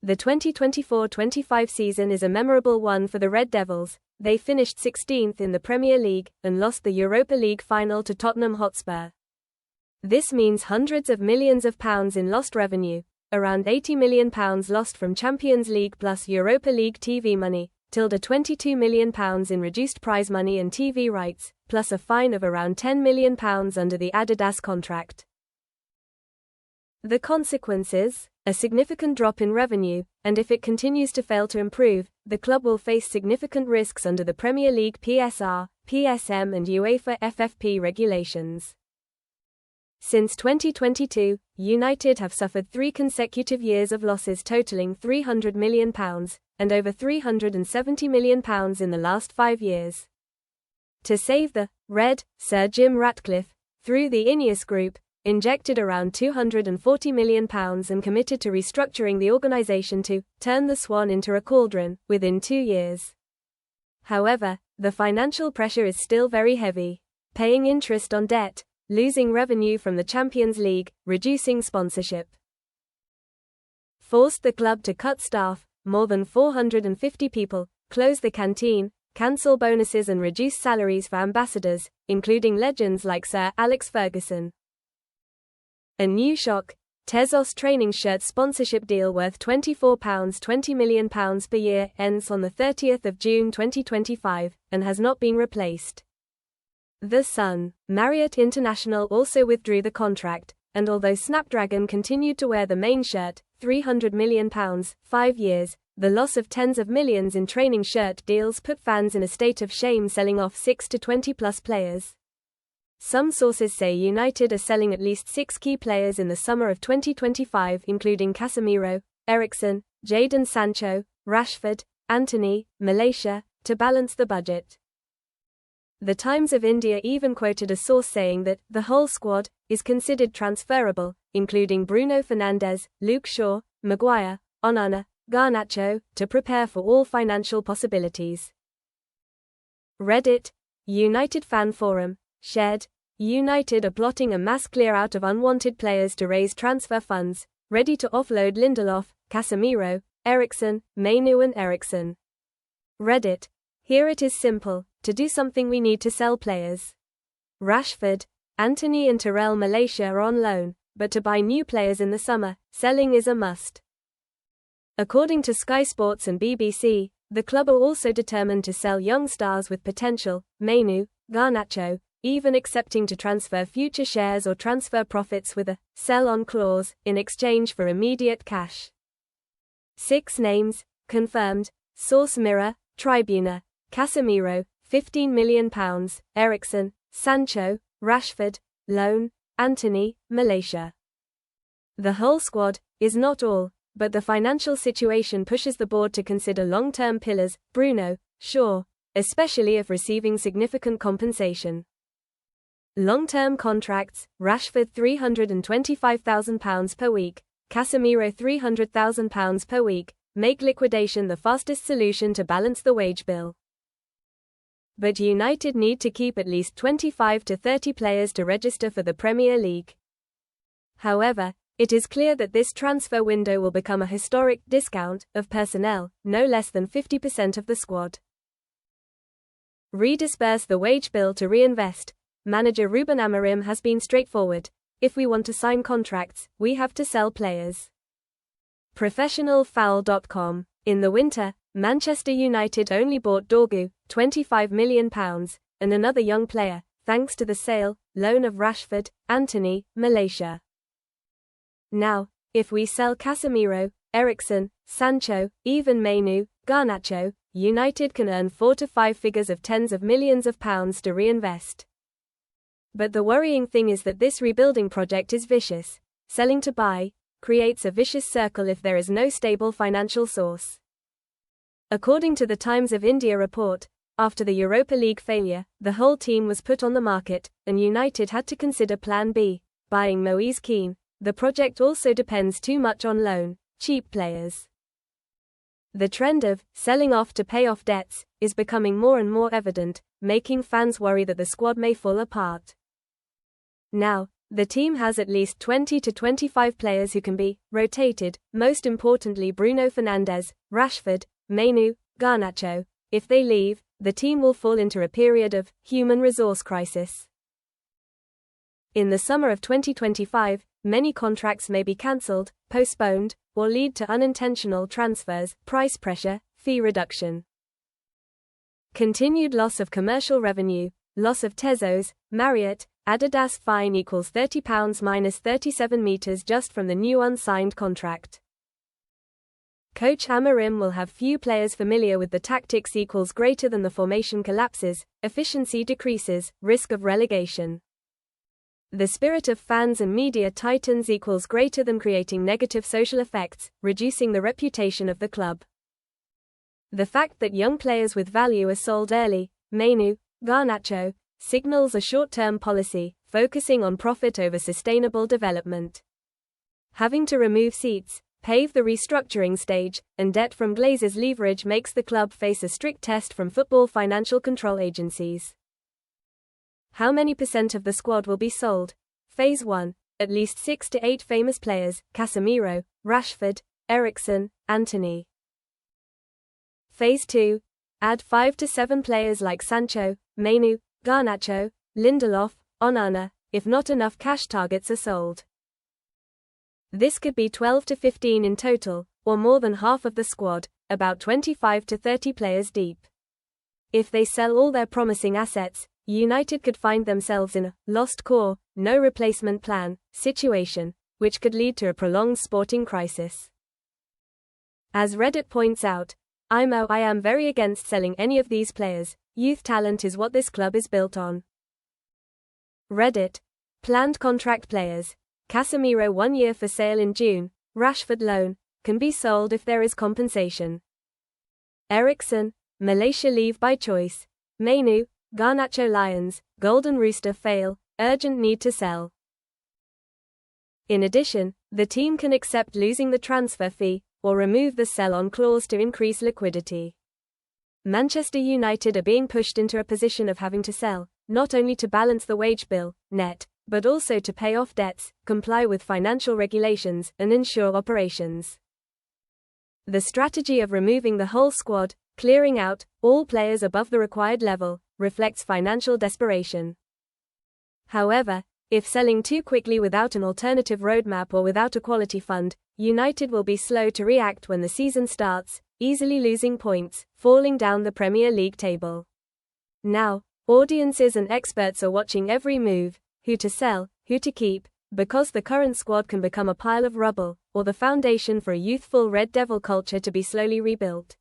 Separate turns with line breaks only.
The 2024-25 season is a memorable one for the Red Devils. They finished 16th in the Premier League and lost the Europa League final to Tottenham Hotspur. This means hundreds of millions of pounds in lost revenue, around £80 million lost from Champions League plus Europa League TV money, £22 million in reduced prize money and TV rights, plus a fine of around £10 million under the Adidas contract. The consequences? A significant drop in revenue, and if it continues to fail to improve, the club will face significant risks under the Premier League PSR, PSM and UEFA FFP regulations. Since 2022, United have suffered 3 consecutive years of losses totaling £300 million, and over £370 million in the last 5 years. To save the Red, Sir Jim Ratcliffe, through the Ineos Group, injected around £240 million and committed to restructuring the organisation to turn the Swan into a cauldron within 2 years. However, the financial pressure is still very heavy, paying interest on debt, losing revenue from the Champions League, reducing sponsorship. Forced the club to cut staff, more than 450 people, close the canteen, cancel bonuses and reduce salaries for ambassadors, including legends like Sir Alex Ferguson. A new shock, Tezos training shirt sponsorship deal worth £20 million per year ends on the 30th of June 2025, and has not been replaced. The Sun, Marriott International also withdrew the contract, and although Snapdragon continued to wear the main shirt, £300 million, 5 years, the loss of tens of millions in training shirt deals put fans in a state of shame, selling off 6 to 20+ players. Some sources say United are selling at least 6 key players in the summer of 2025, including Casemiro, Eriksen, Jadon Sancho, Rashford, Antony, Malaysia, to balance the budget. The Times of India even quoted a source saying that the whole squad is considered transferable, including Bruno Fernandes, Luke Shaw, Maguire, Onana, Garnacho, to prepare for all financial possibilities. Reddit, United Fan Forum, shared, United are plotting a mass clear-out of unwanted players to raise transfer funds, ready to offload Lindelof, Casemiro, Eriksen, Mainu and Eriksen. Reddit, here it is simple, to do something we need to sell players. Rashford, Antony and Terrell Malaysia are on loan, but to buy new players in the summer, selling is a must. According to Sky Sports and BBC, the club are also determined to sell young stars with potential, Mainu, Garnacho, even accepting to transfer future shares or transfer profits with a sell-on clause in exchange for immediate cash. 6 names, confirmed, source Mirror, Tribuna, Casemiro, £15 million, Eriksen, Sancho, Rashford, loan, Antony, Malaysia. The whole squad is not all, but the financial situation pushes the board to consider long-term pillars, Bruno, Shaw, especially if receiving significant compensation. Long-term contracts, Rashford £325,000 per week, Casemiro £300,000 per week, make liquidation the fastest solution to balance the wage bill. But United need to keep at least 25 to 30 players to register for the Premier League. However, it is clear that this transfer window will become a historic discount of personnel, no less than 50% of the squad. Redisperse the wage bill to reinvest. Manager Ruben Amorim has been straightforward. If we want to sign contracts, we have to sell players. ProfessionalFoul.com. In the winter, Manchester United only bought Dorgu, £25 million, and another young player, thanks to the sale, loan of Rashford, Antony, Malaysia. Now, if we sell Casemiro, Eriksen, Sancho, even Mainu, Garnacho, United can earn 4 to 5 figures of tens of millions of pounds to reinvest. But the worrying thing is that this rebuilding project is vicious. Selling to buy creates a vicious circle if there is no stable financial source. According to the Times of India report, after the Europa League failure, the whole team was put on the market, and United had to consider Plan B, buying Moise Kean. The project also depends too much on loan, cheap players. The trend of selling off to pay off debts is becoming more and more evident, making fans worry that the squad may fall apart. Now, The team has at least 20 to 25 players who can be rotated, most importantly Bruno Fernandes, Rashford, Mainoo, Garnacho. If they leave, the team will fall into a period of human resource crisis. In the summer of 2025, many contracts may be cancelled, postponed, or lead to unintentional transfers, price pressure, fee reduction. Continued loss of commercial revenue, loss of Tezos, Marriott, Adidas fine equals £30 minus 37 meters just from the new unsigned contract. Coach Amorim will have few players familiar with the tactics equals greater than the formation collapses, efficiency decreases, risk of relegation. The spirit of fans and media tightens equals greater than creating negative social effects, reducing the reputation of the club. The fact that young players with value are sold early, Mainoo, Garnacho, signals a short-term policy, focusing on profit over sustainable development. Having to remove seats, pave the restructuring stage, and debt from Glazer's leverage makes the club face a strict test from football financial control agencies. How many % of the squad will be sold? Phase 1. At least 6 to 8 famous players, Casemiro, Rashford, Eriksen, Antony. Phase 2. Add 5 to 7 players like Sancho, Mainoo, Garnacho, Lindelof, Onana, if not enough cash targets are sold. This could be 12 to 15 in total, or more than half of the squad, about 25 to 30 players deep. If they sell all their promising assets, United could find themselves in a lost core, no replacement plan situation, which could lead to a prolonged sporting crisis. As Reddit points out, I am very against selling any of these players. Youth talent is what this club is built on. Reddit. Planned contract players. Casemiro 1 year for sale in June, Rashford loan, can be sold if there is compensation. Eriksen, Malaysia leave by choice. Mainoo, Garnacho Lions, Golden Rooster fail, urgent need to sell. In addition, the team can accept losing the transfer fee, or remove the sell-on clause to increase liquidity. Manchester United are being pushed into a position of having to sell, not only to balance the wage bill, net, but also to pay off debts, comply with financial regulations, and ensure operations. The strategy of removing the whole squad, clearing out all players above the required level, reflects financial desperation. However, if selling too quickly without an alternative roadmap or without a quality fund, United will be slow to react when the season starts, easily losing points, falling down the Premier League table. Now, audiences and experts are watching every move, who to sell, who to keep, because the current squad can become a pile of rubble, or the foundation for a youthful Red Devil culture to be slowly rebuilt.